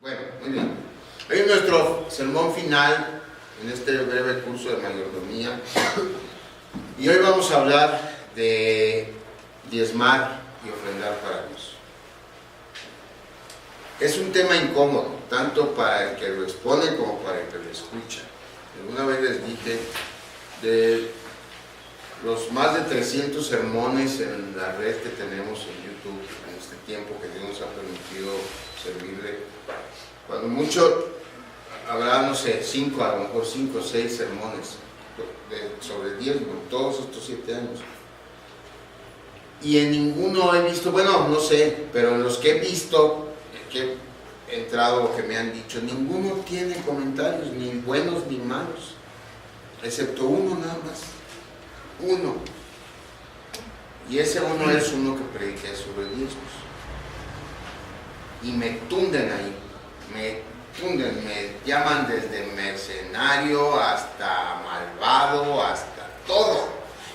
Bueno, muy bien. Hoy es nuestro sermón final en este breve curso de mayordomía. Y hoy vamos a hablar de diezmar y ofrendar para Dios. Es un tema incómodo, tanto para el que lo expone como para el que lo escucha. Alguna vez les dije, de los más de 300 sermones en la red que tenemos en YouTube, en este tiempo que Dios nos ha permitido servirle, cuando mucho habrá, no sé, 5 o 6 sermones sobre el diezmo, todos estos 7 años. Y en ninguno he visto, bueno, no sé, pero en los que he visto, que he entrado o que me han dicho, ninguno tiene comentarios, ni buenos ni malos, excepto uno nada más. Uno. Y ese uno es uno que prediqué sobre diezmos. Y me tunden ahí, me llaman desde mercenario hasta malvado, hasta todo.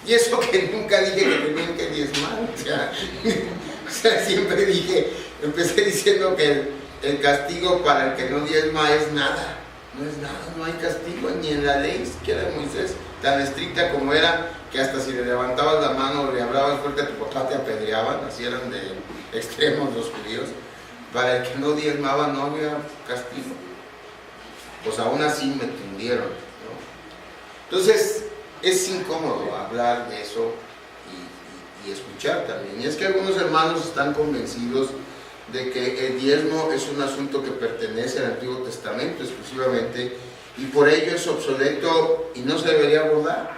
Y eso que nunca dije que tenían que diezmar. O sea, siempre dije, empecé diciendo que el castigo para el que no diezma es nada. No es nada, no hay castigo ni en la ley siquiera de Moisés, tan estricta como era, que hasta si le levantabas la mano o le hablabas fuerte a tu papá te apedreaban, así eran de extremos los judíos. Para el que no diezmaba no había castigo. Pues aún así me tundieron, ¿no? Entonces es incómodo hablar de eso y escuchar también. Y es que algunos hermanos están convencidos de que el diezmo es un asunto que pertenece al Antiguo Testamento exclusivamente y por ello es obsoleto y no se debería abordar.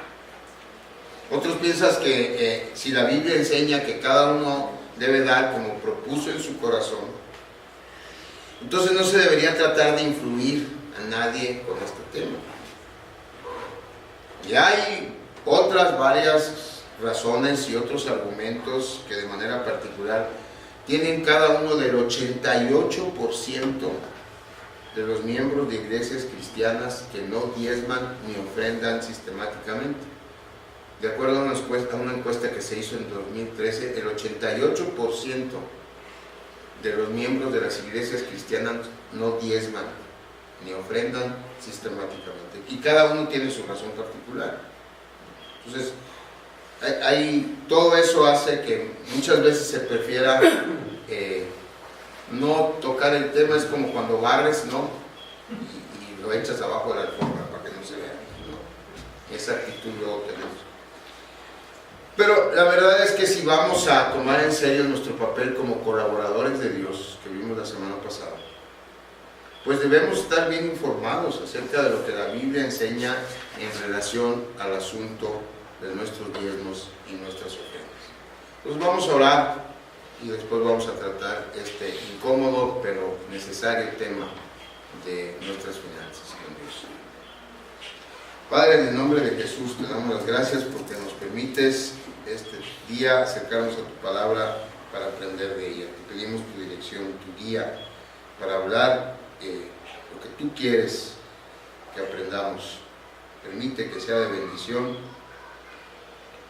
Otros piensan que si la Biblia enseña que cada uno debe dar como propuso en su corazón, entonces no se debería tratar de influir a nadie con este tema. Y hay otras varias razones y otros argumentos que de manera particular tienen cada uno del 88% de los miembros de iglesias cristianas que no diezman ni ofrendan sistemáticamente. De acuerdo a una encuesta que se hizo en 2013, el 88% de los miembros de las iglesias cristianas no diezman ni ofrendan sistemáticamente. Y cada uno tiene su razón particular. Entonces, todo eso hace que muchas veces se prefiera no tocar el tema. Es como cuando barres, ¿no? Y lo echas abajo de la alfombra para que no se vea, ¿no? Esa actitud luego tenemos. Pero la verdad es que si vamos a tomar en serio nuestro papel como colaboradores de Dios, que vimos la semana pasada, pues debemos estar bien informados acerca de lo que la Biblia enseña en relación al asunto de nuestros diezmos y nuestras ofrendas. Pues vamos a orar y después vamos a tratar este incómodo pero necesario tema de nuestras finanzas con Dios. Padre, en el nombre de Jesús te damos las gracias porque nos permites este día acercarnos a tu palabra para aprender de ella. Te pedimos tu dirección, tu guía para hablar lo que tú quieres que aprendamos. Permite que sea de bendición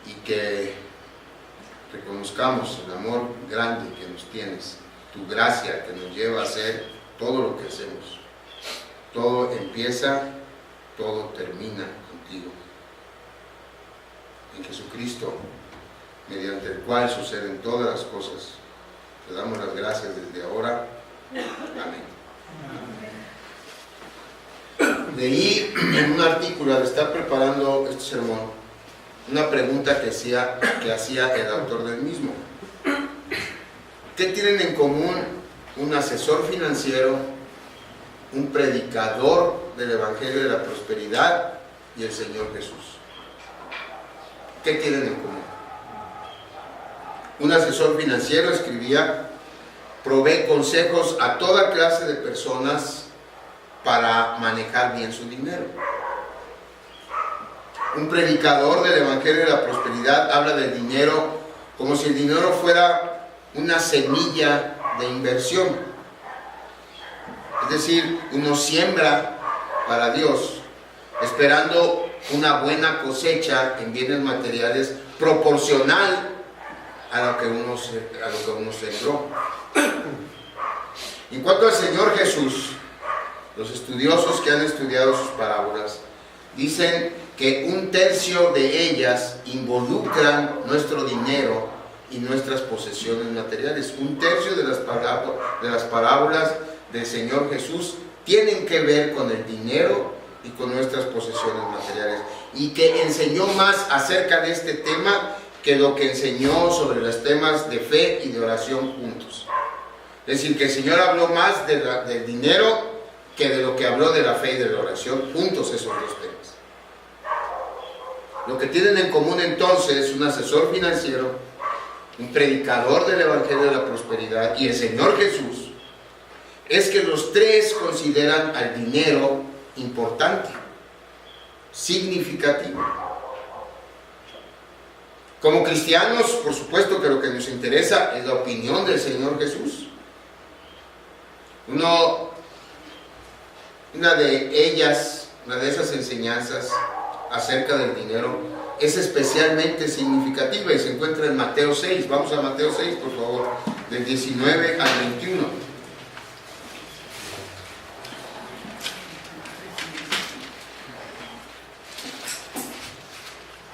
y que reconozcamos el amor grande que nos tienes, tu gracia que nos lleva a hacer todo lo que hacemos. Todo empieza, todo termina contigo. En Jesucristo, mediante el cual suceden todas las cosas, te damos las gracias desde ahora. Amén. Leí en un artículo al estar preparando este sermón una pregunta que hacía el autor del mismo. ¿Qué tienen en común un asesor financiero, un predicador del Evangelio de la Prosperidad y el Señor Jesús? ¿Qué tienen en común? Un asesor financiero, escribía, provee consejos a toda clase de personas para manejar bien su dinero. Un predicador del Evangelio de la Prosperidad habla del dinero como si el dinero fuera una semilla de inversión. Es decir, uno siembra para Dios, esperando una buena cosecha en bienes materiales proporcional a lo que uno sembró. En cuanto al Señor Jesús, los estudiosos que han estudiado sus parábolas dicen que 1/3 de ellas involucran nuestro dinero y nuestras posesiones materiales. 1/3 de las parábolas del Señor Jesús tienen que ver con el dinero y con nuestras posesiones materiales, y que enseñó más acerca de este tema que lo que enseñó sobre los temas de fe y de oración juntos. Es decir, que el Señor habló más del dinero que de lo que habló de la fe y de la oración juntos, esos dos temas. Lo que tienen en común entonces un asesor financiero, un predicador del Evangelio de la Prosperidad y el Señor Jesús, es que los tres consideran al dinero importante, significativo. Como cristianos, por supuesto que lo que nos interesa es la opinión del Señor Jesús. Una de esas enseñanzas acerca del dinero es especialmente significativa y se encuentra en Mateo 6. Vamos a Mateo 6, por favor, del 19 al 21.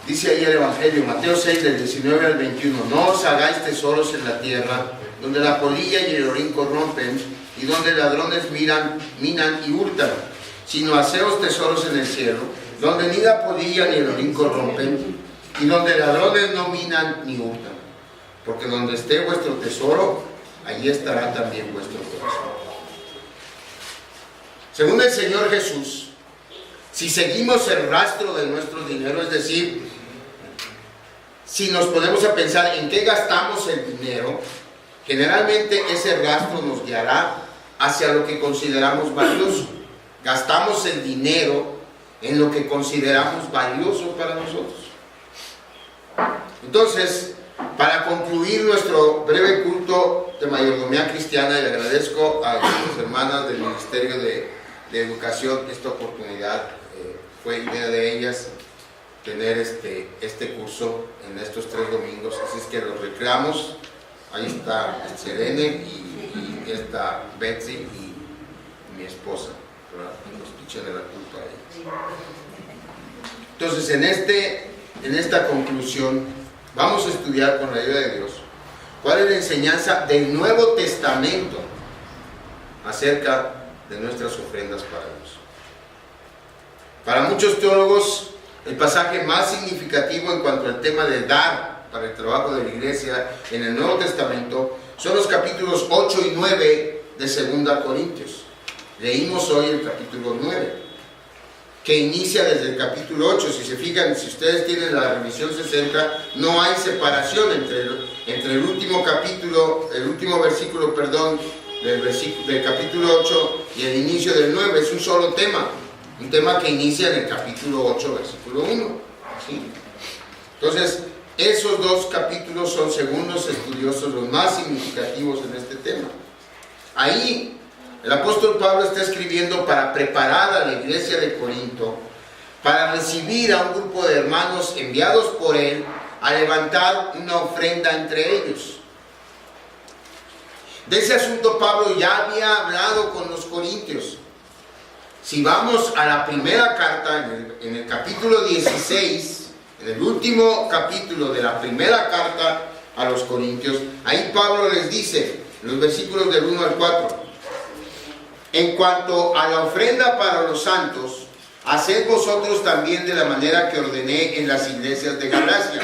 Dice ahí el Evangelio, Mateo 6, del 19 al 21. No os hagáis tesoros en la tierra, donde la polilla y el orín corrompen, y donde ladrones minan y hurtan, sino haceos tesoros en el cielo, donde ni la polilla ni el orín corrompen, y donde ladrones no minan ni hurtan. Porque donde esté vuestro tesoro, allí estará también vuestro corazón. Según el Señor Jesús, si seguimos el rastro de nuestro dinero, es decir, si nos ponemos a pensar en qué gastamos el dinero, generalmente ese rastro nos guiará hacia lo que consideramos valioso. Gastamos el dinero en lo que consideramos valioso para nosotros. Entonces, para concluir nuestro breve culto de mayordomía cristiana, le agradezco a las hermanas del Ministerio de Educación esta oportunidad. Fue idea de ellas tener este curso en estos 3 domingos, así es que los recreamos. Ahí está Serene y está Betsy y mi esposa, ¿verdad? Los echen de la culpa a ellos. Entonces, en esta conclusión vamos a estudiar con la ayuda de Dios cuál es la enseñanza del Nuevo Testamento acerca de nuestras ofrendas para Dios. Para muchos teólogos, el pasaje más significativo en cuanto al tema de dar para el trabajo de la iglesia en el Nuevo Testamento son los capítulos 8 y 9 de 2 Corintios. Leímos hoy el capítulo 9, que inicia desde el capítulo 8. Si se fijan, si ustedes tienen la revisión 60, no hay separación entre el último versículo, del capítulo 8 y el inicio del 9. Es un solo tema. Un tema que inicia en el capítulo 8, versículo 1. ¿Sí? Entonces, esos dos capítulos son, según los estudiosos, los más significativos en este tema. Ahí, el apóstol Pablo está escribiendo para preparar a la iglesia de Corinto para recibir a un grupo de hermanos enviados por él a levantar una ofrenda entre ellos. De ese asunto Pablo ya había hablado con los corintios. Si vamos a la primera carta, en el capítulo 16, en el último capítulo de la primera carta a los corintios, ahí Pablo les dice, en los versículos del 1 al 4, en cuanto a la ofrenda para los santos, haced vosotros también de la manera que ordené en las iglesias de Galacia.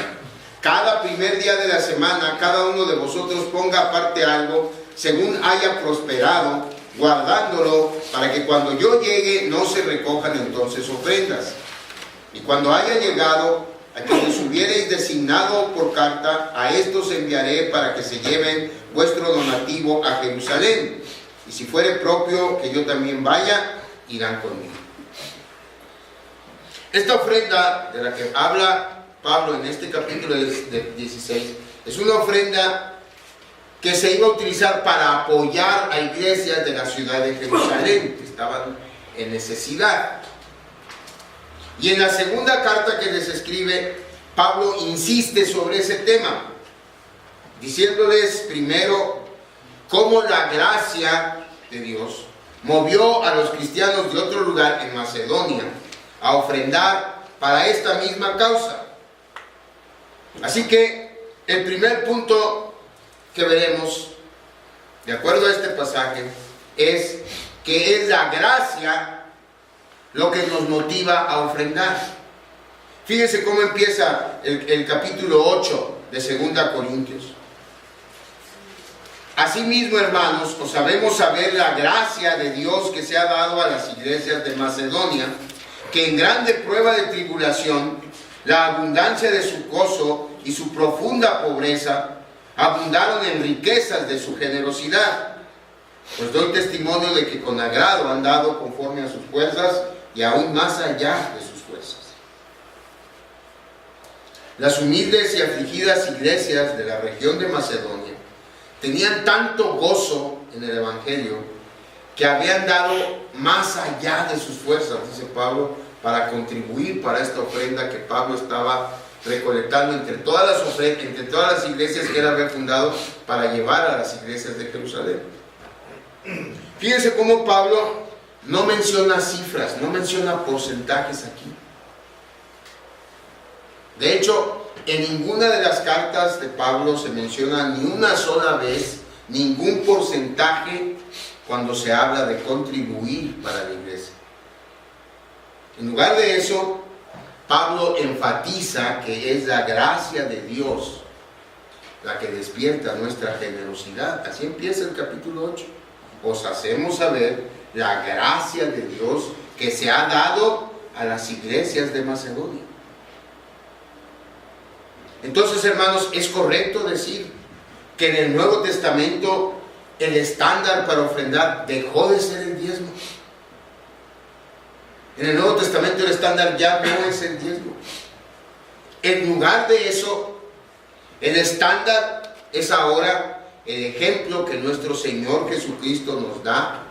Cada primer día de la semana, cada uno de vosotros ponga aparte algo, según haya prosperado, guardándolo, para que cuando yo llegue no se recojan entonces ofrendas. Y cuando haya llegado, a quienes hubiereis designado por carta, a estos enviaré para que se lleven vuestro donativo a Jerusalén. Y si fuere propio que yo también vaya, irán conmigo. Esta ofrenda de la que habla Pablo en este capítulo 16 es una ofrenda que se iba a utilizar para apoyar a iglesias de la ciudad de Jerusalén que estaban en necesidad. Y en la segunda carta que les escribe, Pablo insiste sobre ese tema, diciéndoles primero cómo la gracia de Dios movió a los cristianos de otro lugar en Macedonia a ofrendar para esta misma causa. Así que el primer punto que veremos, de acuerdo a este pasaje, es que es la gracia lo que nos motiva a ofrendar. Fíjense cómo empieza el capítulo 8 de 2 Corintios. Asimismo, hermanos, os sabemos saber la gracia de Dios que se ha dado a las iglesias de Macedonia, que en grande prueba de tribulación, la abundancia de su gozo y su profunda pobreza abundaron en riquezas de su generosidad. Pues doy testimonio de que con agrado han dado conforme a sus fuerzas y aún más allá de sus fuerzas. Las humildes y afligidas iglesias de la región de Macedonia tenían tanto gozo en el Evangelio que habían dado más allá de sus fuerzas, dice Pablo, para contribuir para esta ofrenda que Pablo estaba recolectando entre todas las iglesias que él había fundado para llevar a las iglesias de Jerusalén. Fíjense cómo Pablo no menciona cifras, no menciona porcentajes aquí. De hecho, en ninguna de las cartas de Pablo se menciona ni una sola vez ningún porcentaje cuando se habla de contribuir para la iglesia. En lugar de eso, Pablo enfatiza que es la gracia de Dios la que despierta nuestra generosidad. Así empieza el capítulo 8. Os hacemos saber la gracia de Dios que se ha dado a las iglesias de Macedonia. Entonces, hermanos, es correcto decir que en el Nuevo Testamento el estándar para ofrendar dejó de ser el diezmo. En el Nuevo Testamento el estándar ya no es el diezmo. En lugar de eso, el estándar es ahora el ejemplo que nuestro Señor Jesucristo nos da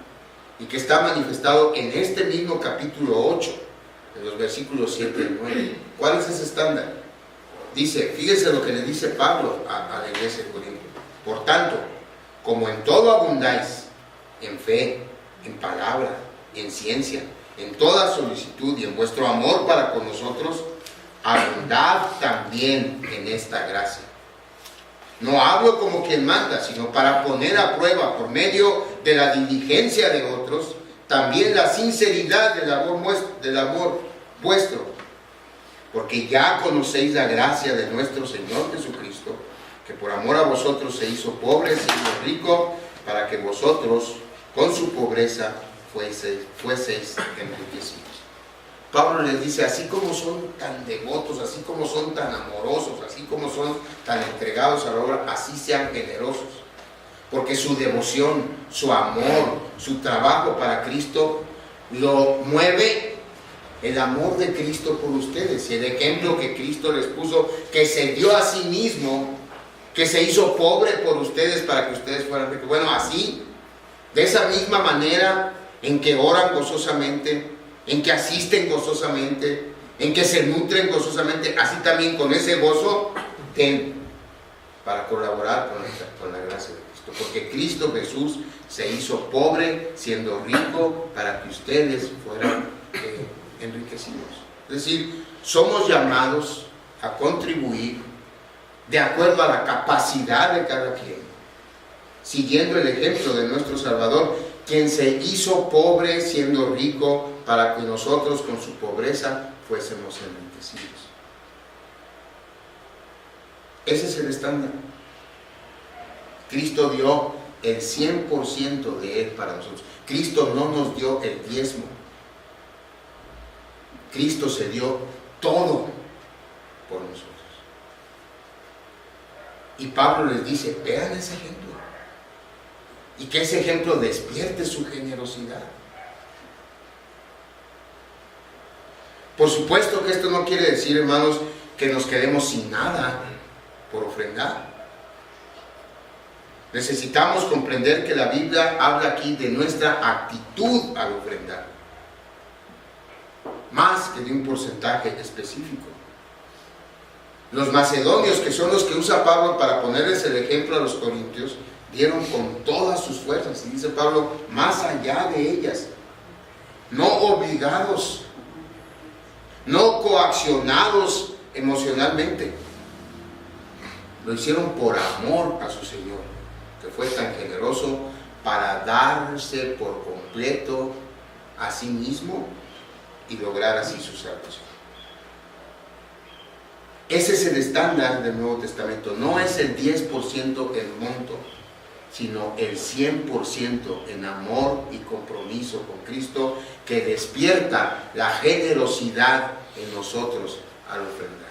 y que está manifestado en este mismo capítulo 8, en los versículos 7 y 9. ¿Cuál es ese estándar? Dice, fíjese lo que le dice Pablo a la iglesia de Corinto. Por tanto, como en todo abundáis, en fe, en palabra, en ciencia, en toda solicitud y en vuestro amor para con nosotros, abundad también en esta gracia. No hablo como quien manda, sino para poner a prueba por medio de la diligencia de otros, también la sinceridad del amor vuestro. Porque ya conocéis la gracia de nuestro Señor Jesucristo, que por amor a vosotros se hizo pobre, se hizo rico, para que vosotros con su pobreza fueseis enriquecidos. Pablo les dice, así como son tan devotos, así como son tan amorosos, así como son tan entregados a la obra, así sean generosos. Porque su devoción, su amor, su trabajo para Cristo, lo mueve el amor de Cristo por ustedes y el ejemplo que Cristo les puso, que se dio a sí mismo, que se hizo pobre por ustedes para que ustedes fueran ricos. Bueno, así, de esa misma manera en que oran gozosamente, en que asisten gozosamente, en que se nutren gozosamente, así también con ese gozo den para colaborar con la gracia de Cristo. Porque Cristo Jesús se hizo pobre siendo rico para que ustedes fueran enriquecidos. Es decir, somos llamados a contribuir de acuerdo a la capacidad de cada quien, siguiendo el ejemplo de nuestro Salvador, quien se hizo pobre siendo rico para que nosotros con su pobreza fuésemos enriquecidos. Ese es el estándar. Cristo dio el 100% de Él para nosotros. Cristo no nos dio el diezmo. Cristo se dio todo por nosotros. Y Pablo les dice, vean ese ejemplo. Y que ese ejemplo despierte su generosidad. Por supuesto que esto no quiere decir, hermanos, que nos quedemos sin nada por ofrendar. Necesitamos comprender que la Biblia habla aquí de nuestra actitud al ofrendar, más que de un porcentaje específico. Los macedonios, que son los que usa Pablo para ponerles el ejemplo a los corintios, dieron con todas sus fuerzas, y dice Pablo, más allá de ellas, no obligados, no coaccionados emocionalmente, lo hicieron por amor a su Señor, que fue tan generoso para darse por completo a sí mismo y lograr así su salvación. Ese es el estándar del Nuevo Testamento. No es el 10% en monto, sino el 100% en amor y compromiso con Cristo, que despierta la generosidad en nosotros al ofrendar.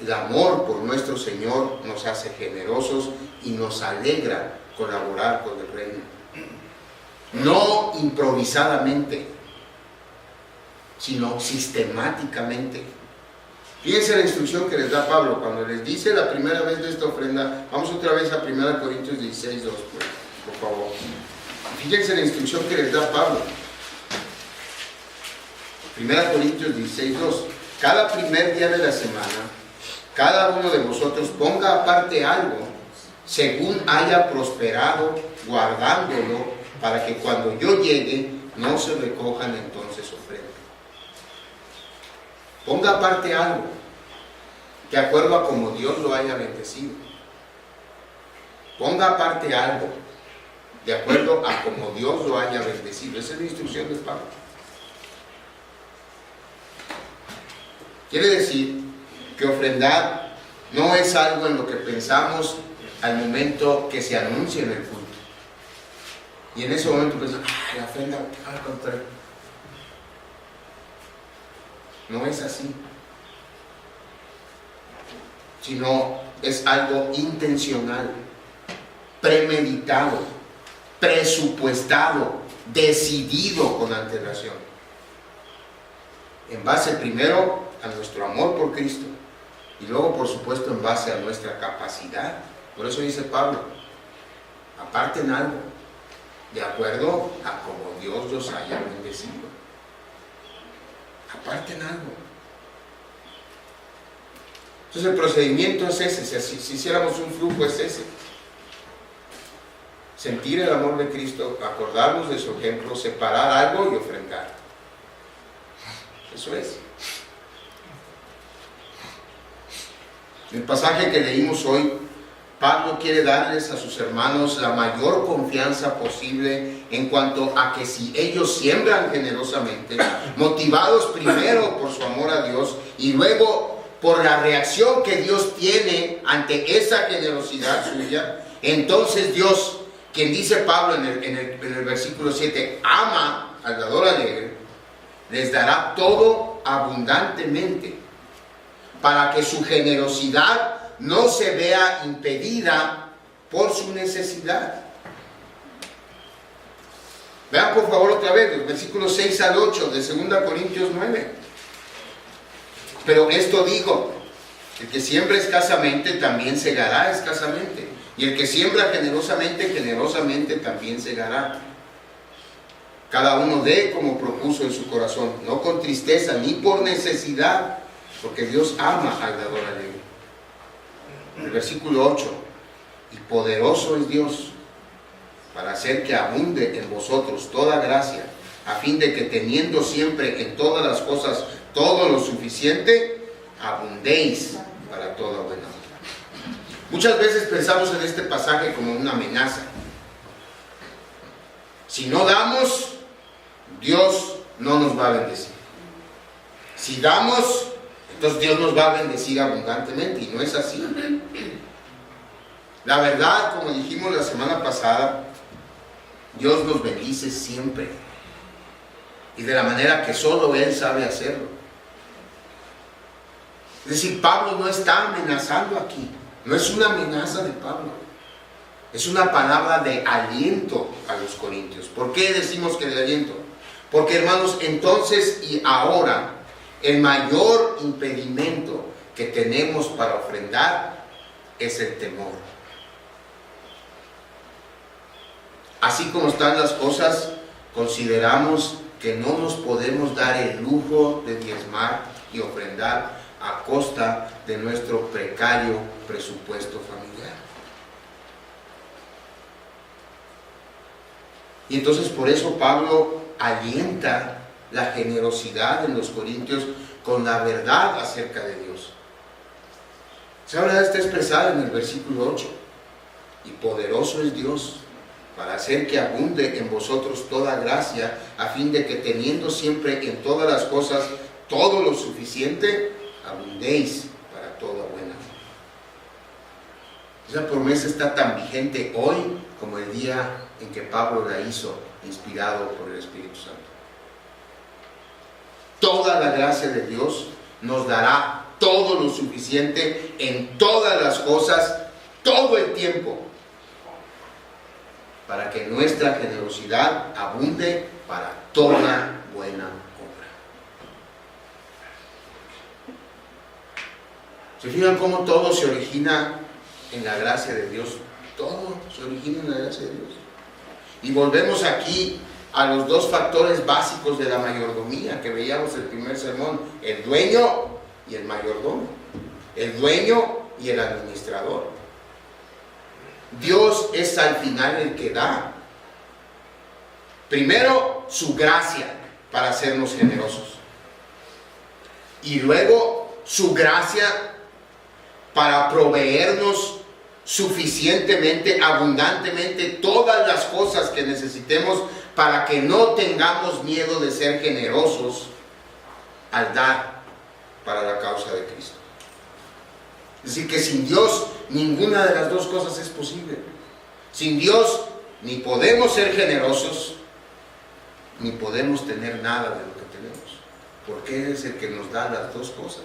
El amor por nuestro Señor nos hace generosos y nos alegra colaborar con el reino. No improvisadamente, sino sistemáticamente. Fíjense la instrucción que les da Pablo cuando les dice la primera vez de esta ofrenda. Vamos otra vez a 1 Corintios 16, 2, por favor. Fíjense la instrucción que les da Pablo. 1 Corintios 16, 2. Cada primer día de la semana, cada uno de vosotros ponga aparte algo, según haya prosperado, guardándolo, para que cuando yo llegue, no se recojan entonces ofrendas. Ponga aparte algo, de acuerdo a como Dios lo haya bendecido. Ponga aparte algo, de acuerdo a como Dios lo haya bendecido. Esa es la instrucción de Pablo. Quiere decir que ofrendar no es algo en lo que pensamos al momento que se anuncia en el culto. Y en ese momento pensamos, la ofrenda, al contrario. No es así, sino es algo intencional, premeditado, presupuestado, decidido con antelación. En base primero a nuestro amor por Cristo y luego, por supuesto, en base a nuestra capacidad. Por eso dice Pablo, aparten algo, de acuerdo a como Dios los haya bendecido. Aparten algo. Entonces el procedimiento es ese. Si hiciéramos un flujo, es ese: sentir el amor de Cristo, acordarnos de su ejemplo, separar algo y ofrendar. Eso es. En el pasaje que leímos hoy, Pablo quiere darles a sus hermanos la mayor confianza posible en cuanto a que si ellos siembran generosamente, motivados primero por su amor a Dios y luego por la reacción que Dios tiene ante esa generosidad suya, entonces Dios, quien dice Pablo en el versículo 7, ama al dador alegre, les dará todo abundantemente, para que su generosidad no se vea impedida por su necesidad. Vean por favor otra vez los versículos 6 al 8 de 2 Corintios 9. Pero esto digo, el que siembra escasamente también segará escasamente, y el que siembra generosamente, generosamente también segará. Cada uno dé como propuso en su corazón, no con tristeza ni por necesidad, porque Dios ama al dador alegre. El versículo 8, y poderoso es Dios para hacer que abunde en vosotros toda gracia, a fin de que teniendo siempre en todas las cosas todo lo suficiente, abundéis para toda buena obra. Muchas veces pensamos en este pasaje como una amenaza. Si no damos, Dios no nos va a bendecir. Si damos, entonces Dios nos va a bendecir abundantemente, y no es así. La verdad, como dijimos la semana pasada, Dios nos bendice siempre, y de la manera que solo Él sabe hacerlo. Es decir, Pablo no está amenazando aquí, no es una amenaza de Pablo, es una palabra de aliento a los corintios. ¿Por qué decimos que de aliento? Porque, hermanos, entonces y ahora, el mayor impedimento que tenemos para ofrendar es el temor. Así como están las cosas, consideramos que no nos podemos dar el lujo de diezmar y ofrendar a costa de nuestro precario presupuesto familiar. Y entonces por eso Pablo alienta la generosidad en los corintios con la verdad acerca de Dios. Esa verdad está expresada en el versículo 8. Y poderoso es Dios para hacer que abunde en vosotros toda gracia, a fin de que teniendo siempre en todas las cosas todo lo suficiente, abundéis para toda buena obra. Esa promesa está tan vigente hoy como el día en que Pablo la hizo, inspirado por el Espíritu Santo. Toda la gracia de Dios nos dará todo lo suficiente en todas las cosas, todo el tiempo, para que nuestra generosidad abunde para toda buena obra. ¿Se fijan cómo todo se origina en la gracia de Dios? Todo se origina en la gracia de Dios. Y volvemos aquí a los dos factores básicos de la mayordomía que veíamos en el primer sermón: el dueño y el mayordomo, el dueño y el administrador. Dios es al final el que da. Primero su gracia para hacernos generosos, y luego su gracia para proveernos suficientemente, abundantemente, todas las cosas que necesitemos para que no tengamos miedo de ser generosos al dar para la causa de Cristo. Es decir, que sin Dios ninguna de las dos cosas es posible. Sin Dios ni podemos ser generosos, ni podemos tener nada de lo que tenemos, porque Él es el que nos da las dos cosas.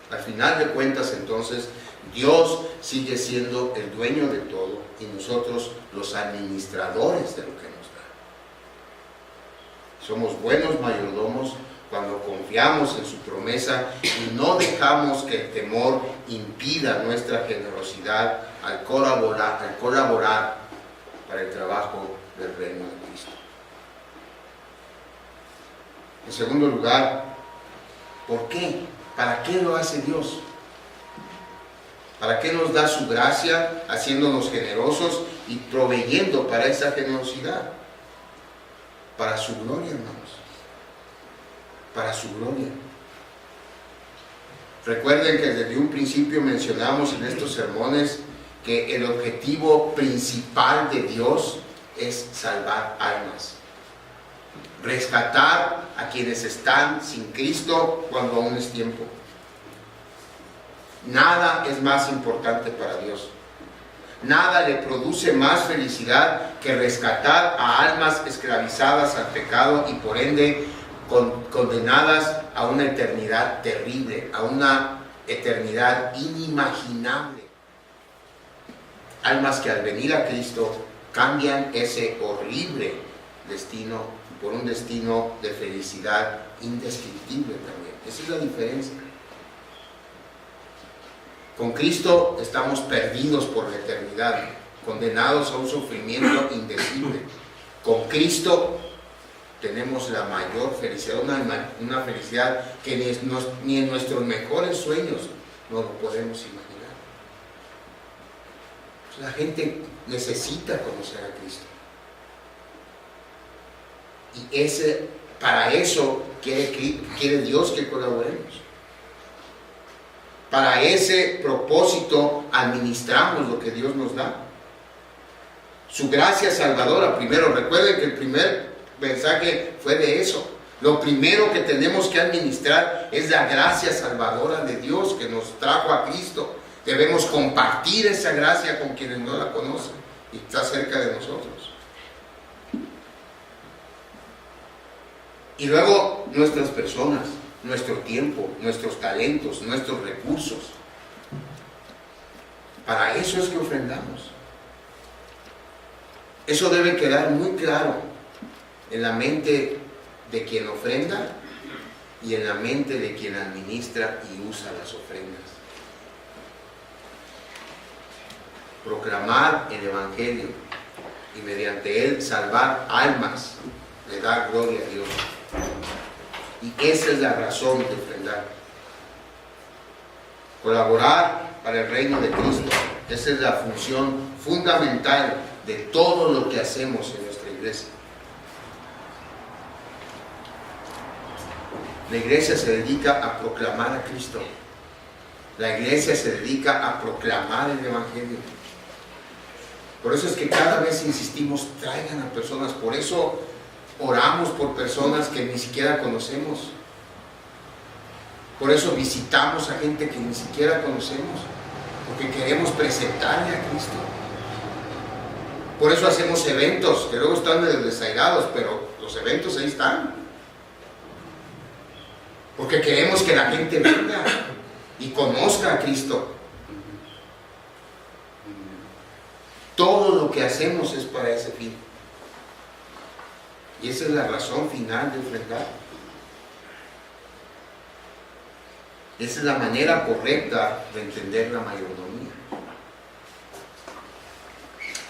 Al final de cuentas, entonces, Dios sigue siendo el dueño de todo y nosotros los administradores de lo que nos da. Somos buenos mayordomos cuando confiamos en su promesa y no dejamos que el temor impida nuestra generosidad al colaborar para el trabajo del reino de Cristo. En segundo lugar, ¿por qué? ¿Para qué lo hace Dios? ¿Para qué nos da su gracia haciéndonos generosos y proveyendo para esa generosidad? Para su gloria, hermanos. Para su gloria. Recuerden que desde un principio mencionamos en estos sermones que el objetivo principal de Dios es salvar almas, rescatar a quienes están sin Cristo cuando aún es tiempo. Nada es más importante para Dios. Nada le produce más felicidad que rescatar a almas esclavizadas al pecado y por ende condenadas a una eternidad terrible, a una eternidad inimaginable. Almas que al venir a Cristo cambian ese horrible destino por un destino de felicidad indescriptible también. Esa es la diferencia. Con Cristo estamos perdidos por la eternidad, condenados a un sufrimiento indecible. Con Cristo tenemos la mayor felicidad, una felicidad que ni en nuestros mejores sueños no lo podemos imaginar. La gente necesita conocer a Cristo. Y para eso quiere Dios que colaboremos. Para ese propósito administramos lo que Dios nos da. Su gracia salvadora, primero, recuerden que el primer mensaje fue de eso. Lo primero que tenemos que administrar es la gracia salvadora de Dios que nos trajo a Cristo. Debemos compartir esa gracia con quienes no la conocen y está cerca de nosotros. Y luego nuestras personas, nuestro tiempo, nuestros talentos, nuestros recursos. Para eso es que ofrendamos. Eso debe quedar muy claro en la mente de quien ofrenda y en la mente de quien administra y usa las ofrendas. Proclamar el Evangelio y mediante él salvar almas le da gloria a Dios. Y esa es la razón de ofrendar. Colaborar para el reino de Cristo Esa es la función fundamental de todo lo que hacemos en nuestra iglesia. La iglesia se dedica a proclamar a Cristo. La iglesia se dedica a proclamar el Evangelio. Por eso es que cada vez insistimos, traigan a personas. Por eso oramos por personas que ni siquiera conocemos. Por eso visitamos a gente que ni siquiera conocemos, porque queremos presentarle a Cristo. Por eso hacemos eventos, que luego están desairados, pero los eventos ahí están. Porque queremos que la gente venga y conozca a Cristo. Todo lo que hacemos es para ese fin. Y esa es la razón final de ofrendar. Esa es la manera correcta de entender la mayordomía.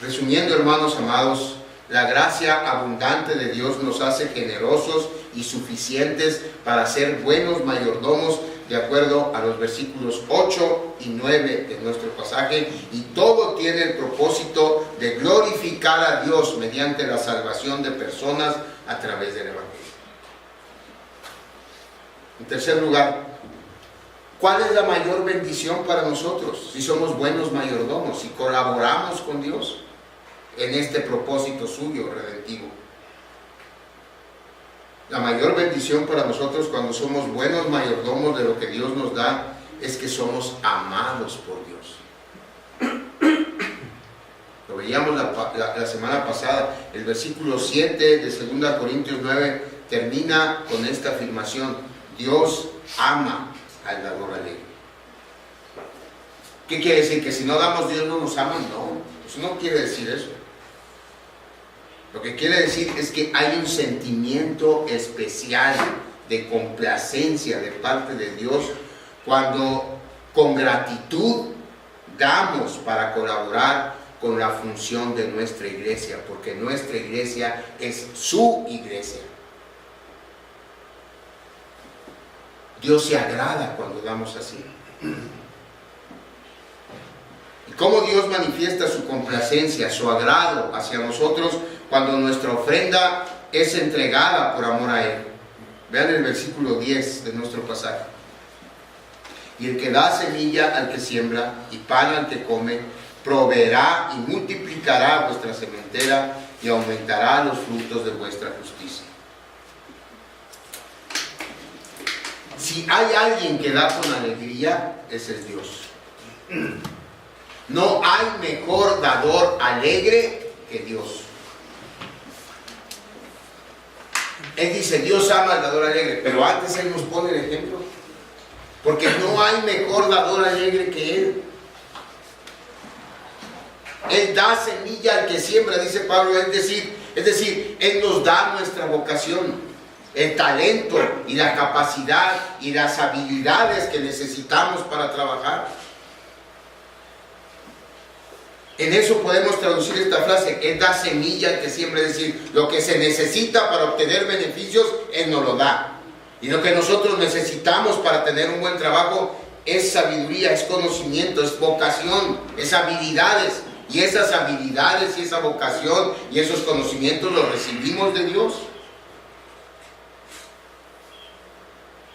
Resumiendo, hermanos amados, la gracia abundante de Dios nos hace generosos y suficientes para ser buenos mayordomos, de acuerdo a los versículos 8 y 9 de nuestro pasaje, y todo tiene el propósito de glorificar a Dios mediante la salvación de personas a través del Evangelio. En tercer lugar, ¿cuál es la mayor bendición para nosotros si somos buenos mayordomos, si colaboramos con Dios en este propósito suyo redentivo? La mayor bendición para nosotros cuando somos buenos mayordomos de lo que Dios nos da es que somos amados por Dios. Lo veíamos la semana pasada. El versículo 7 de 2 Corintios 9 termina con esta afirmación: Dios ama al dador alegre. ¿Qué quiere decir? ¿Que si no damos, Dios no nos ama? No, eso no quiere decir eso. Lo que quiere decir es que hay un sentimiento especial de complacencia de parte de Dios cuando con gratitud damos para colaborar con la función de nuestra iglesia, porque nuestra iglesia es su iglesia. Dios se agrada cuando damos así. ¿Y cómo Dios manifiesta su complacencia, su agrado hacia nosotros cuando nuestra ofrenda es entregada por amor a Él? Vean el versículo 10 de nuestro pasaje. Y el que da semilla al que siembra y pan al que come, proveerá y multiplicará vuestra sementera y aumentará los frutos de vuestra justicia. Si hay alguien que da con alegría, ese es Dios. No hay mejor dador alegre que Dios. Él dice, Dios ama al dador alegre, pero antes Él nos pone el ejemplo. Porque no hay mejor dador alegre que Él. Él da semilla al que siembra, dice Pablo, es decir, Él nos da nuestra vocación, el talento y la capacidad y las habilidades que necesitamos para trabajar. En eso podemos traducir esta frase: Él da semilla al que siembra, es decir, lo que se necesita para obtener beneficios, Él nos lo da. Y lo que nosotros necesitamos para tener un buen trabajo es sabiduría, es conocimiento, es vocación, es habilidades. Y esas habilidades y esa vocación y esos conocimientos los recibimos de Dios.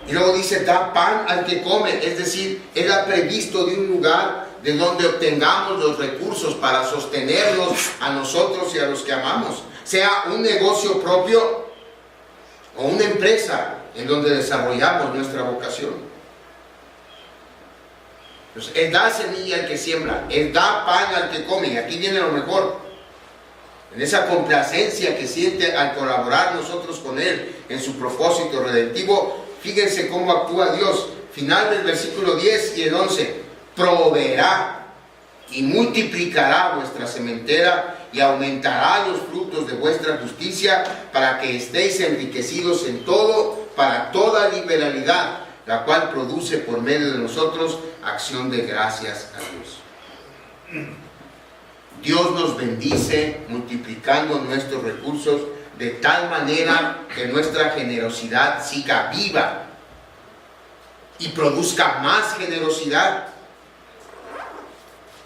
Y luego dice, da pan al que come, es decir, Él ha previsto de un lugar de donde obtengamos los recursos para sostenernos a nosotros y a los que amamos, sea un negocio propio o una empresa en donde desarrollamos nuestra vocación. Entonces, Él da semilla al que siembra, Él da pan al que come, y aquí viene lo mejor. En esa complacencia que siente al colaborar nosotros con Él en su propósito redentivo, fíjense cómo actúa Dios. Final del versículo 10 y el 11. Proveerá y multiplicará vuestra sementera y aumentará los frutos de vuestra justicia, para que estéis enriquecidos en todo, para toda liberalidad, la cual produce por medio de nosotros acción de gracias a Dios. Dios nos bendice multiplicando nuestros recursos de tal manera que nuestra generosidad siga viva y produzca más generosidad.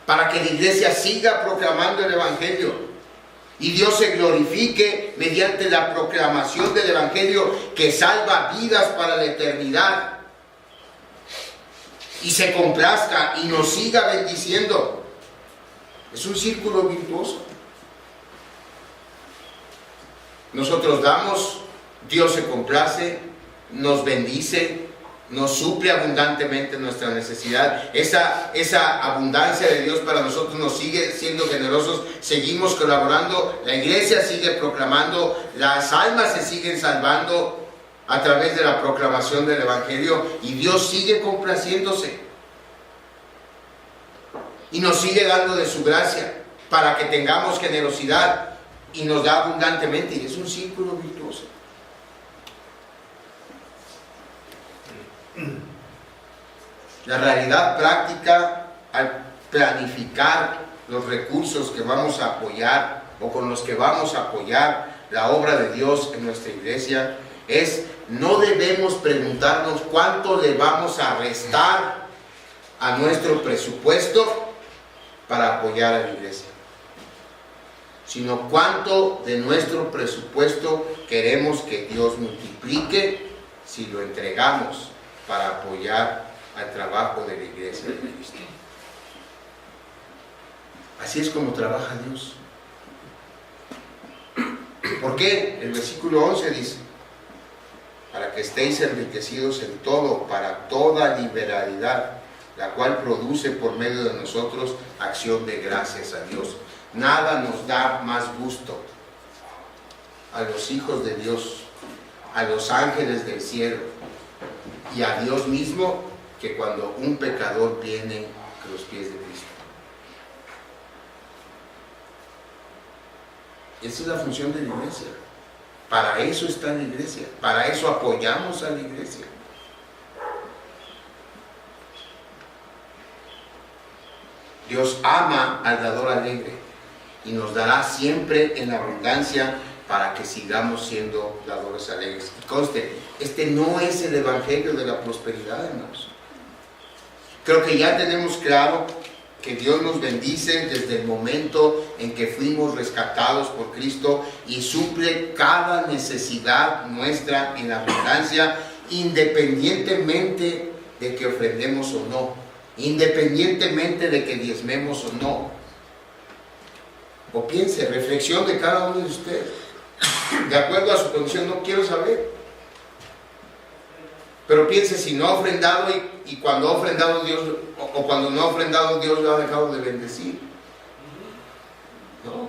para que la iglesia siga proclamando el Evangelio y Dios se glorifique mediante la proclamación del Evangelio que salva vidas para la eternidad, y se complazca y nos siga bendiciendo. Es un círculo virtuoso. Nosotros damos, Dios se complace, nos bendice, nos suple abundantemente nuestra necesidad. Esa abundancia de Dios para nosotros nos sigue siendo generosos, seguimos colaborando, la iglesia sigue proclamando, las almas se siguen salvando a través de la proclamación del Evangelio, y Dios sigue complaciéndose y nos sigue dando de su gracia para que tengamos generosidad, y nos da abundantemente, y es un círculo virtuoso. La realidad práctica al planificar los recursos que vamos a apoyar o con los que vamos a apoyar la obra de Dios en nuestra iglesia es: no debemos preguntarnos cuánto le vamos a restar a nuestro presupuesto para apoyar a la iglesia, sino cuánto de nuestro presupuesto queremos que Dios multiplique si lo entregamos para apoyar al trabajo de la iglesia de Cristo. Así es como trabaja Dios. ¿Por qué? El versículo 11 dice: para que estéis enriquecidos en todo, para toda liberalidad, la cual produce por medio de nosotros acción de gracias a Dios. Nada nos da más gusto a los hijos de Dios, a los ángeles del cielo y a Dios mismo, que cuando un pecador viene a los pies de Cristo. Esa es la función de la iglesia. Para eso está la iglesia, para eso apoyamos a la iglesia. Dios ama al dador alegre y nos dará siempre en abundancia para que sigamos siendo dadores alegres. Y conste, este no es el evangelio de la prosperidad, hermanos. Creo que ya tenemos claro que Dios nos bendice desde el momento en que fuimos rescatados por Cristo y suple cada necesidad nuestra en abundancia, independientemente de que ofrendemos o no, independientemente de que diezmemos o no. O piense, reflexión de cada uno de ustedes, de acuerdo a su condición. No quiero saber, pero piense, si no ha ofrendado y cuando ha ofrendado Dios, o cuando no ha ofrendado Dios lo ha dejado de bendecir. No,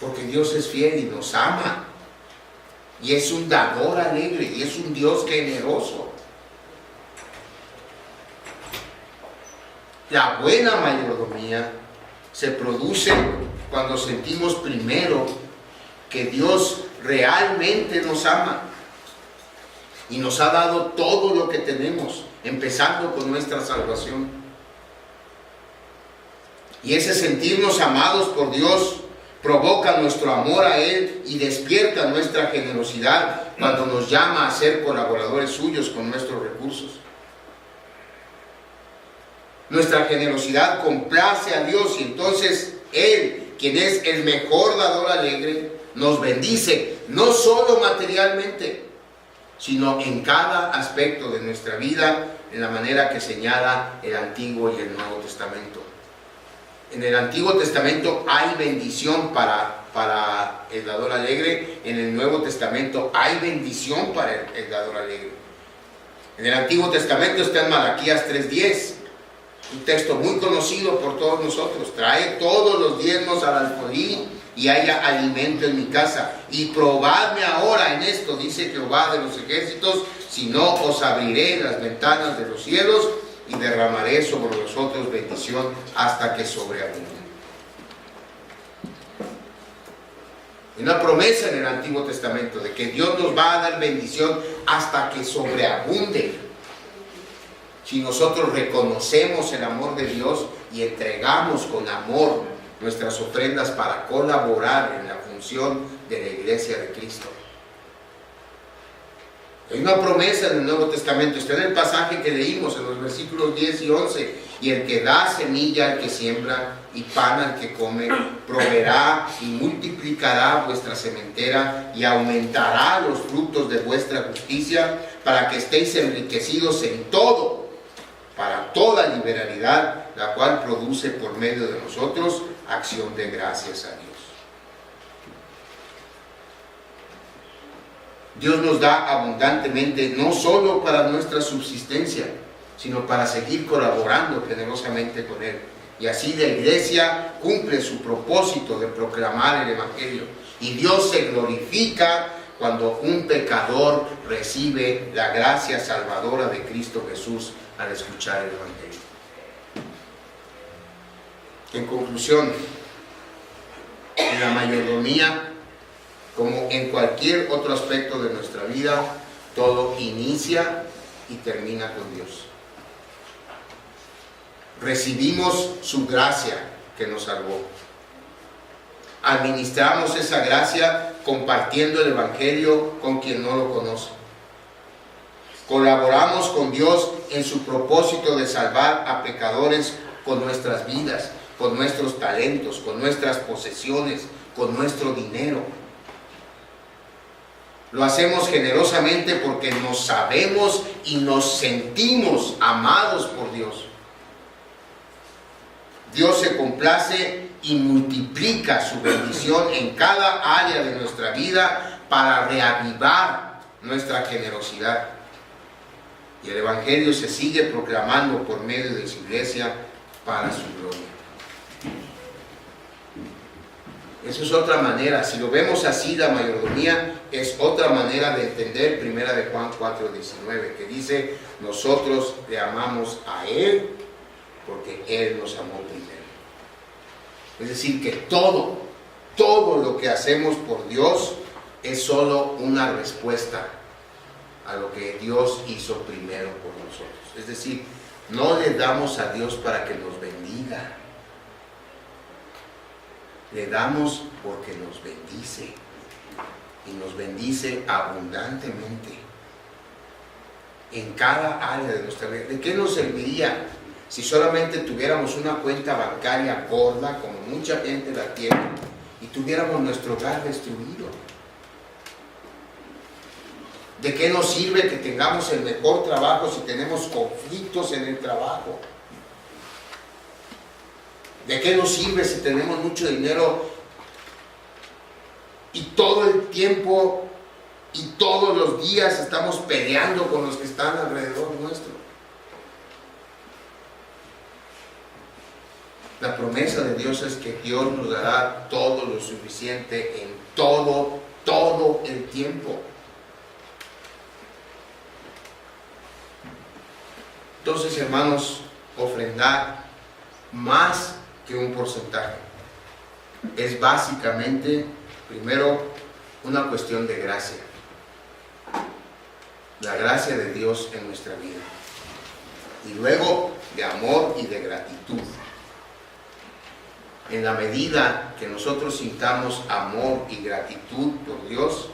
porque Dios es fiel y nos ama, y es un dador alegre, y es un Dios generoso. La buena mayordomía se produce cuando sentimos primero que Dios realmente nos ama y nos ha dado todo lo que tenemos, empezando con nuestra salvación. Y ese sentirnos amados por Dios provoca nuestro amor a Él y despierta nuestra generosidad cuando nos llama a ser colaboradores suyos con nuestros recursos. Nuestra generosidad complace a Dios, y entonces Él, quien es el mejor dador alegre, nos bendice, no solo materialmente, sino en cada aspecto de nuestra vida, en la manera que señala el Antiguo y el Nuevo Testamento. En el Antiguo Testamento hay bendición para el dador alegre, en el Nuevo Testamento hay bendición para el dador alegre. En el Antiguo Testamento está en Malaquías 3:10, un texto muy conocido por todos nosotros: trae todos los diezmos al alfolí y haya alimento en mi casa, y probadme ahora en esto, dice Jehová de los ejércitos, si no os abriré las ventanas de los cielos y derramaré sobre vosotros bendición hasta que sobreabunde. Hay una promesa en el Antiguo Testamento de que Dios nos va a dar bendición hasta que sobreabunde, si nosotros reconocemos el amor de Dios y entregamos con amor nuestras ofrendas para colaborar en la función de la iglesia de Cristo. Hay una promesa en el Nuevo Testamento, está en el pasaje que leímos en los versículos 10 y 11. Y el que da semilla al que siembra y pan al que come, proveerá y multiplicará vuestra sementera y aumentará los frutos de vuestra justicia, para que estéis enriquecidos en todo, para toda liberalidad, la cual produce por medio de nosotros acción de gracias a Dios. Dios nos da abundantemente, no solo para nuestra subsistencia, sino para seguir colaborando generosamente con Él. Y así la iglesia cumple su propósito de proclamar el Evangelio. Y Dios se glorifica cuando un pecador recibe la gracia salvadora de Cristo Jesús al escuchar el Evangelio. En conclusión, en la mayordomía, como en cualquier otro aspecto de nuestra vida, todo inicia y termina con Dios. Recibimos su gracia que nos salvó. Administramos esa gracia compartiendo el Evangelio con quien no lo conoce. Colaboramos con Dios en su propósito de salvar a pecadores con nuestras vidas, con nuestros talentos, con nuestras posesiones, con nuestro dinero. Lo hacemos generosamente porque nos sabemos y nos sentimos amados por Dios. Dios se complace y multiplica su bendición en cada área de nuestra vida para reavivar nuestra generosidad. Y el Evangelio se sigue proclamando por medio de su iglesia para su gloria. Eso es otra manera. Si lo vemos así, la mayordomía es otra manera de entender 1 de Juan 4:19, que dice: nosotros le amamos a Él porque Él nos amó primero. Es decir, que todo lo que hacemos por Dios es solo una respuesta a lo que Dios hizo primero por nosotros. Es decir, no le damos a Dios para que nos bendiga. Le damos porque nos bendice. Y nos bendice abundantemente. En cada área de nuestra vida. ¿De qué nos serviría si solamente tuviéramos una cuenta bancaria gorda, como mucha gente la tiene, y tuviéramos nuestro hogar destruido? ¿De qué nos sirve que tengamos el mejor trabajo si tenemos conflictos en el trabajo? ¿De qué nos sirve si tenemos mucho dinero y todo el tiempo y todos los días estamos peleando con los que están alrededor nuestro? La promesa de Dios es que Dios nos dará todo lo suficiente en todo el tiempo. Entonces, hermanos, ofrendar más que un porcentaje es básicamente, primero, una cuestión de gracia. La gracia de Dios en nuestra vida. Y luego, de amor y de gratitud. En la medida que nosotros sintamos amor y gratitud por Dios,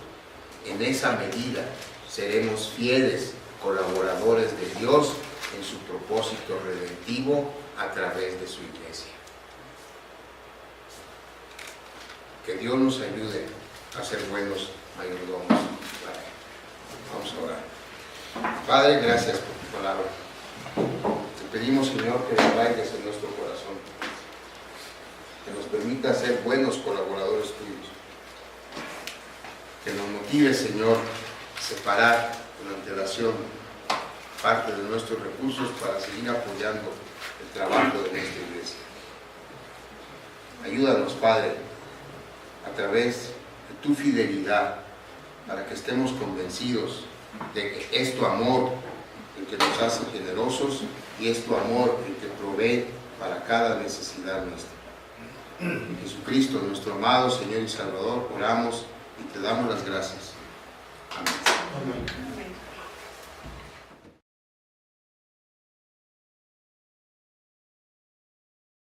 en esa medida seremos fieles colaboradores de Dios en su propósito redentivo a través de su iglesia. Que Dios nos ayude a ser buenos mayordomos para Él. Vamos a orar. Padre, gracias por tu palabra. Te pedimos, Señor, que la arraiges en nuestro corazón, que nos permita ser buenos colaboradores tuyos, que nos motive, Señor, a separar con antelación parte de nuestros recursos para seguir apoyando el trabajo de nuestra iglesia. Ayúdanos, Padre, a través de tu fidelidad, para que estemos convencidos de que es tu amor el que nos hace generosos y es tu amor el que provee para cada necesidad nuestra. En Jesucristo, nuestro amado Señor y Salvador, oramos y te damos las gracias. Amén. Amén.